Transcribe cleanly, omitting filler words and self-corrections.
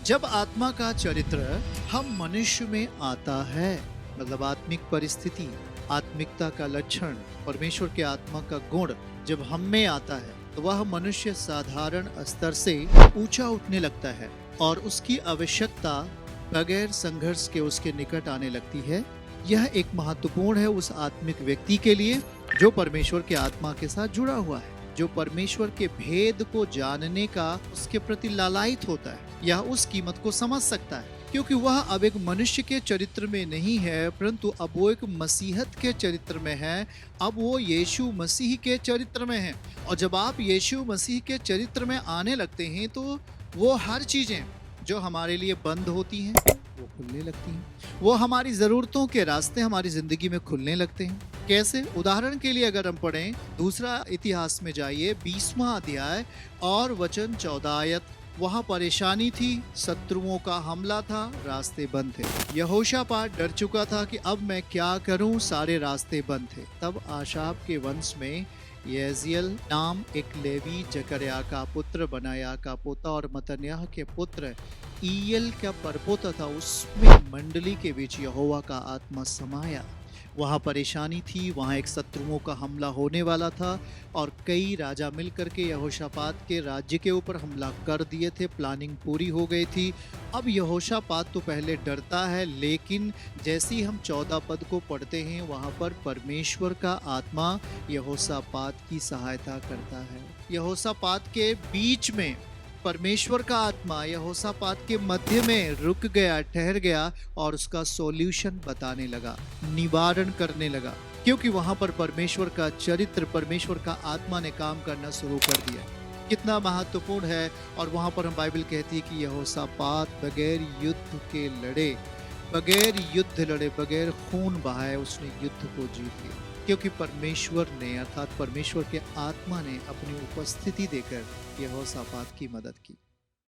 जब आत्मा का चरित्र हम मनुष्य में आता है, मतलब आत्मिक परिस्थिति, आत्मिकता का लक्षण, परमेश्वर के आत्मा का गुण जब हम में आता है तो वह मनुष्य साधारण स्तर से ऊंचा उठने लगता है और उसकी आवश्यकता बगैर संघर्ष के उसके निकट आने लगती है। यह एक महत्वपूर्ण है उस आत्मिक व्यक्ति के लिए जो परमेश्वर के आत्मा के साथ जुड़ा हुआ है, जो परमेश्वर के भेद को जानने का उसके प्रति लालायित होता है। यह उस कीमत को समझ सकता है क्योंकि वह अब एक मनुष्य के चरित्र में नहीं है, परंतु अब वो एक मसीहत के चरित्र में है। अब वो यीशु मसीह के चरित्र में है और जब आप यीशु मसीह के चरित्र में आने लगते हैं तो वो हर चीजें जो हमारे लिए बंद होती हैं वो खुलने लगती हैं। वो हमारी जरूरतों के रास्ते हमारी जिंदगी में खुलने लगते हैं। कैसे? उदाहरण के लिए अगर हम पढ़ें दूसरा इतिहास में जाइए 20वां अध्याय और वचन 14 आयत। वहां परेशानी थी, शत्रुओं का हमला था, रास्ते बंद थे। यहोशापात डर चुका था कि अब मैं क्या करूं, सारे रास्ते बंद थे। तब आशाब के वंश में यज़ियल नाम एक लेवी, जकर्या का पुत्र, बनाया का पोता और मतन्याह के पुत्र ईयल का परपोता था। उसमें मंडली के बीच यहोवा का आत्मा समाया। वहाँ परेशानी थी, वहाँ एक शत्रुओं का हमला होने वाला था और कई राजा मिलकर के यहोशापात के राज्य के ऊपर हमला कर दिए थे। प्लानिंग पूरी हो गई थी। अब यहोशापात तो पहले डरता है, लेकिन जैसे ही हम 14 पद को पढ़ते हैं वहाँ पर परमेश्वर का आत्मा यहोशापात की सहायता करता है। यहोशापात के बीच में परमेश्वर का आत्मा यहोशापात के मध्य में रुक गया, ठहर गया और उसका सॉल्यूशन बताने लगा, निवारण करने लगा, क्योंकि वहां पर परमेश्वर का चरित्र, परमेश्वर का आत्मा ने काम करना शुरू कर दिया। कितना महत्वपूर्ण है। और वहां पर हम बाइबल कहती है कि यहोशापात बगैर युद्ध के लड़े, बगैर युद्ध लड़े, बगैर खून बहाए उसने युद्ध को जीत लिया, क्योंकि परमेश्वर ने अर्थात परमेश्वर के आत्मा ने अपनी उपस्थिति देकर यहोशापात की मदद की।